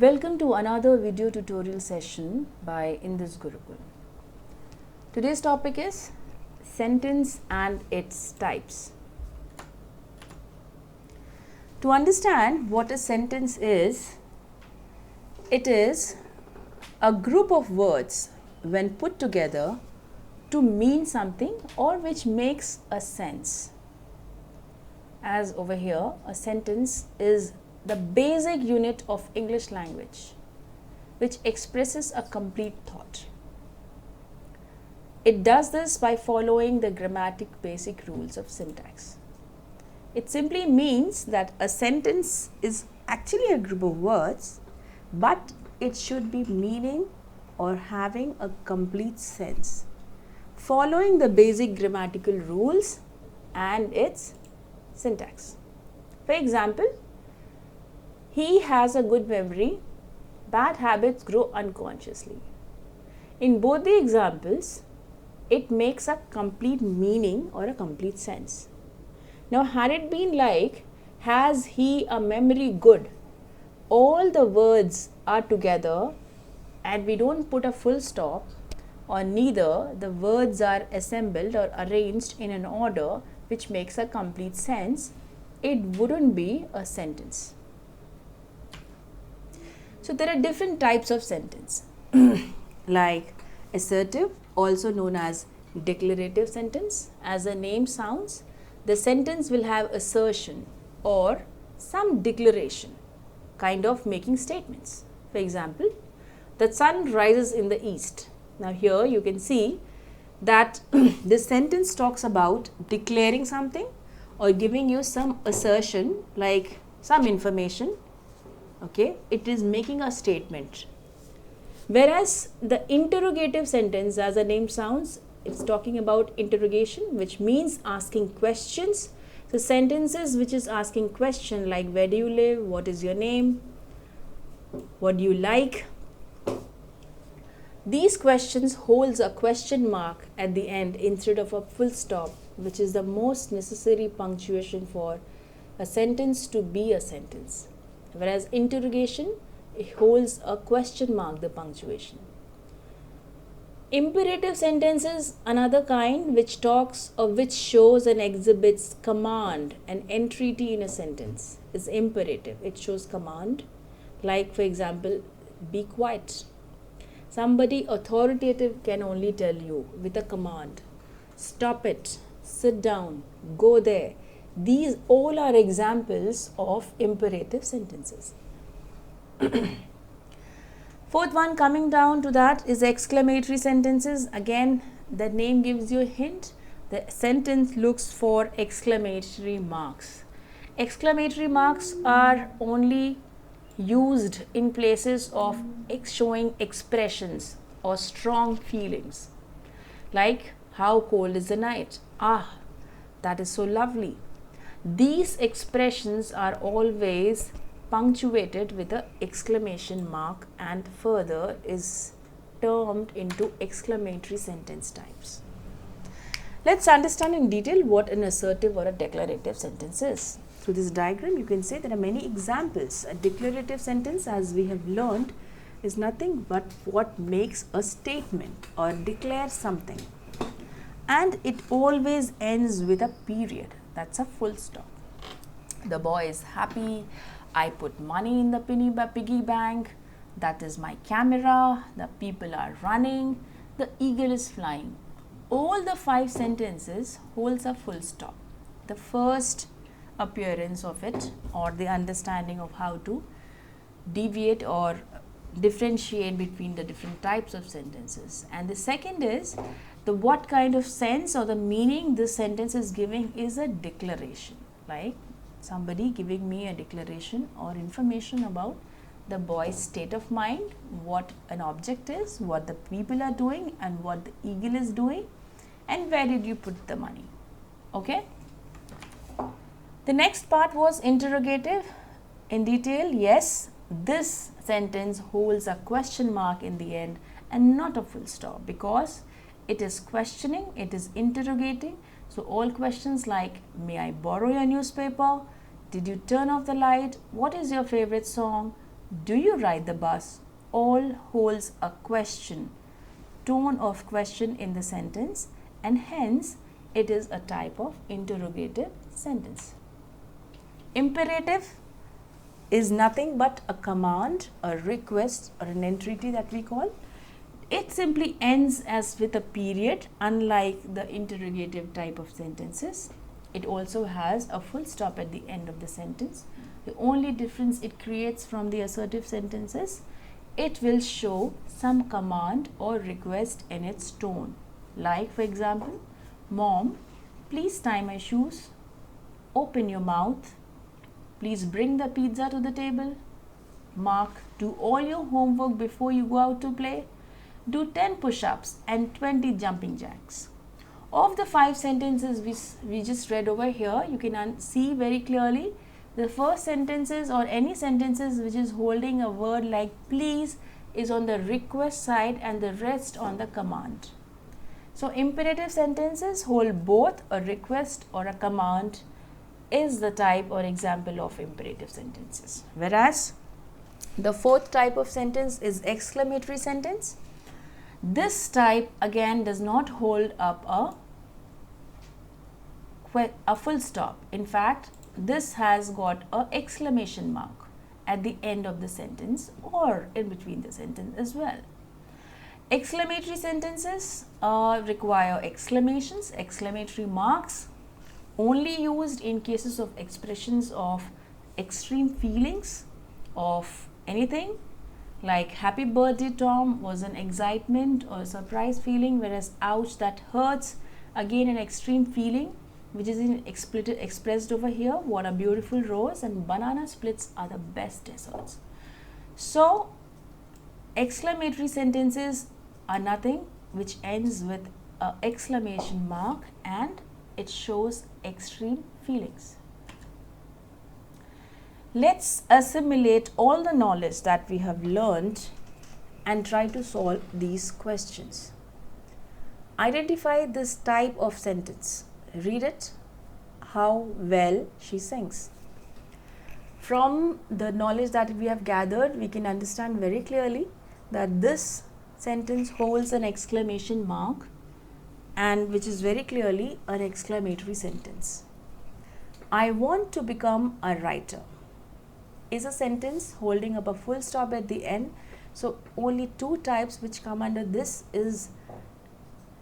Welcome to another video tutorial session by Indus Gurukul. Today's topic is sentence and its types. To understand what a sentence is, it is a group of words when put together to mean something or which makes a sense. As over here, a sentence is the basic unit of English language, which expresses a complete thought. It does this by following the grammatic basic rules of syntax. It simply means that a sentence is actually a group of words, but it should be meaning or having a complete sense, following the basic grammatical rules and its syntax. For example, he has a good memory, bad habits grow unconsciously. In both the examples, it makes a complete meaning or a complete sense. Now, had it been like, has he a memory good? All the words are together and we don't put a full stop, or neither the words are assembled or arranged in an order which makes a complete sense, it wouldn't be a sentence. So there are different types of sentence like assertive, also known as declarative sentence. As the name sounds, the sentence will have assertion or some declaration, kind of making statements. For example, the sun rises in the east. Now here you can see that this sentence talks about declaring something or giving you some assertion, like some information. Okay, it is making a statement. Whereas the interrogative sentence, as the name sounds, it's talking about interrogation, which means asking questions. So sentences which is asking question like where do you live, what is your name, what do you like. These questions holds a question mark at the end instead of a full stop, which is the most necessary punctuation for a sentence to be a sentence. Whereas interrogation, it holds a question mark, the punctuation. Imperative sentences, another kind which talks or which shows and exhibits command and entreaty in a sentence is imperative. It shows command, like for example, be quiet. Somebody authoritative can only tell you with a command, stop it, sit down, go there. These all are examples of imperative sentences. Fourth one, coming down to that, is exclamatory sentences. Again, the name gives you a hint. The sentence looks for exclamatory marks. Exclamatory marks are only used in places of showing expressions or strong feelings, like how cold is the night? Ah, that is so lovely. These expressions are always punctuated with an exclamation mark and further is termed into exclamatory sentence types. Let's understand in detail what an assertive or a declarative sentence is. Through this diagram, you can say there are many examples. A declarative sentence, as we have learned, is nothing but what makes a statement or declares something. And it always ends with a period. That's a full stop. The boy is happy. I put money in the piggy bank. That is my camera. The people are running. The eagle is flying. All the 5 sentences holds a full stop. The first appearance of it, or the understanding of how to deviate or differentiate between the different types of sentences. And the second is the what kind of sense or the meaning this sentence is giving is a declaration, like somebody giving me a declaration or information about the boy's state of mind, what an object is, what the people are doing and what the eagle is doing and where did you put the money. Okay. The next part was interrogative. In detail, yes, this sentence holds a question mark in the end and not a full stop because it is questioning, it is interrogating. So all questions like, may I borrow your newspaper? Did you turn off the light? What is your favorite song? do you ride the bus all holds a question, tone of question in the sentence, and hence it is a type of interrogative sentence. Imperative is nothing but a command, a request, or an entreaty that we call. It simply ends as with a period, unlike the interrogative type of sentences. It also has a full stop at the end of the sentence. The only difference it creates from the assertive sentences, it will show some command or request in its tone. Like, for example, Mom, please tie my shoes. Open your mouth. Please bring the pizza to the table. Mark, do all your homework before you go out to play. Do 10 push-ups and 20 jumping jacks. Of the 5 sentences we just read over here, you can see very clearly the first sentences or any sentences which is holding a word like please is on the request side and the rest on the command. So imperative sentences hold both a request or a command is the type or example of imperative sentences. Whereas the fourth type of sentence is exclamatory sentence. This type again does not hold up a full stop. In fact, this has got an exclamation mark at the end of the sentence or in between the sentence as well. Exclamatory sentences require exclamations, exclamatory marks, only used in cases of expressions of extreme feelings of anything, like happy birthday Tom was an excitement or a surprise feeling, whereas ouch that hurts, again an extreme feeling which is expressed over here. What a beautiful rose, and banana splits are the best desserts. So exclamatory sentences are nothing which ends with an exclamation mark and it shows extreme feelings. Let's assimilate all the knowledge that we have learned and try to solve these questions. Identify this type of sentence. Read it. How well she sings. From the knowledge that we have gathered, we can understand very clearly that this sentence holds an exclamation mark and which is very clearly an exclamatory sentence. I want to become a writer is a sentence holding up a full stop at the end. So only 2 types which come under this is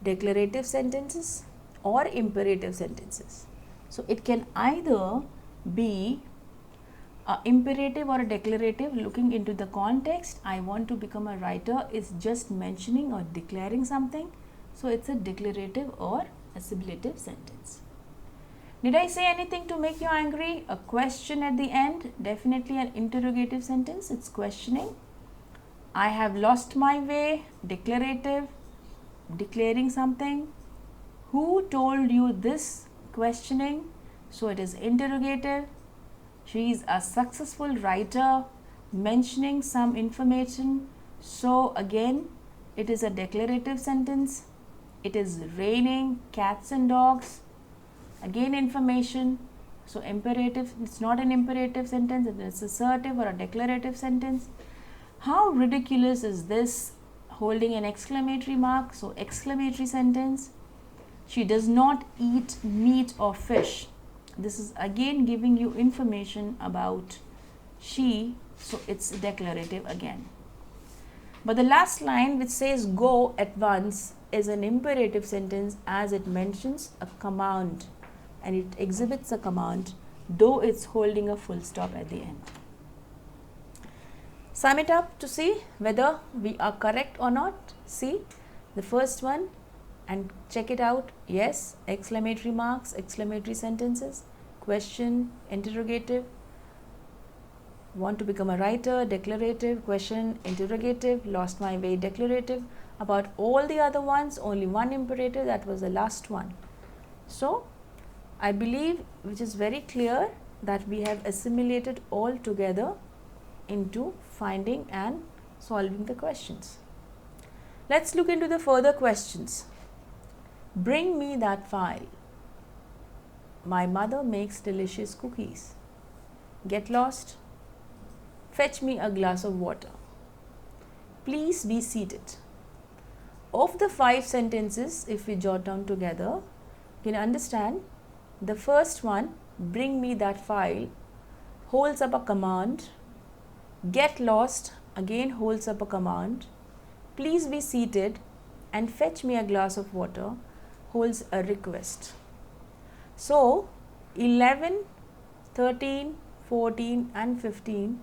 declarative sentences or imperative sentences. So it can either be a imperative or a declarative. Looking into the context, I want to become a writer is just mentioning or declaring something. So it's a declarative or assimilative sentence. Did I say anything to make you angry? A question at the end, definitely an interrogative sentence. It's questioning. I have lost my way, declarative, declaring something. Who told you this? Questioning. So it is interrogative. She is a successful writer, mentioning some information. So again, it is a declarative sentence. It is raining cats and dogs. Again, information. So imperative, it's not an imperative sentence, it is assertive or a declarative sentence. How ridiculous is this? Holding an exclamatory mark. So exclamatory sentence. She does not eat meat or fish. This is again giving you information about she, so it's declarative again. But the last line which says go at once is an imperative sentence as it mentions a command and it exhibits a command, though it's holding a full stop at the end. Sum it up to see whether we are correct or not. See the first one and check it out. Yes, exclamatory marks, exclamatory sentences, question, interrogative. Want to become a writer, declarative, question, interrogative, lost my way, declarative. About all the other ones, only one imperative, that was the last one. So I believe which is very clear that we have assimilated all together into finding and solving the questions. Let's look into the further questions. Bring me that file. My mother makes delicious cookies. Get lost. Fetch me a glass of water. Please be seated. Of the 5 sentences, if we jot down together, you can understand the first one, bring me that file, holds up a command. Get lost again holds up a command. Please be seated and fetch me a glass of water holds a request. So 11, 13, 14 and 15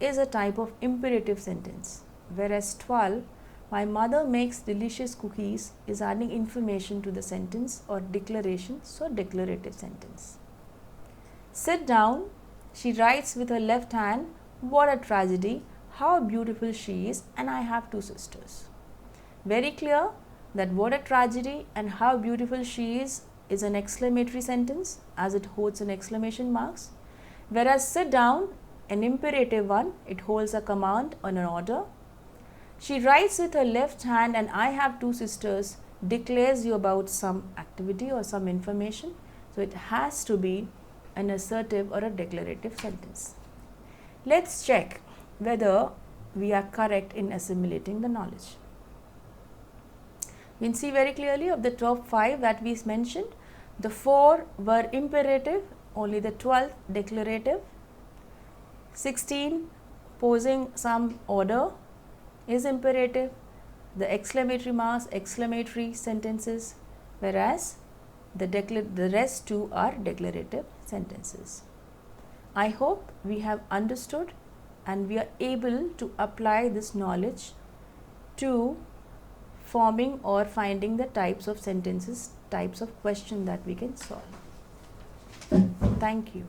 is a type of imperative sentence, whereas 12, my mother makes delicious cookies, is adding information to the sentence or declaration, so declarative sentence. Sit down, she writes with her left hand, what a tragedy, how beautiful she is, and I have 2 sisters. Very clear that what a tragedy and how beautiful she is an exclamatory sentence as it holds an exclamation marks, whereas sit down, an imperative one, it holds a command or an order. She writes with her left hand and I have 2 sisters declares you about some activity or some information, so it has to be an assertive or a declarative sentence. Let's check whether we are correct in assimilating the knowledge. You can see very clearly of the top 5 that we mentioned, the 4 were imperative, only the 12th declarative, 16 posing some order is imperative, the exclamatory marks, exclamatory sentences, whereas the rest 2 are declarative sentences. I hope we have understood and we are able to apply this knowledge to forming or finding the types of sentences, types of question that we can solve. Thank you.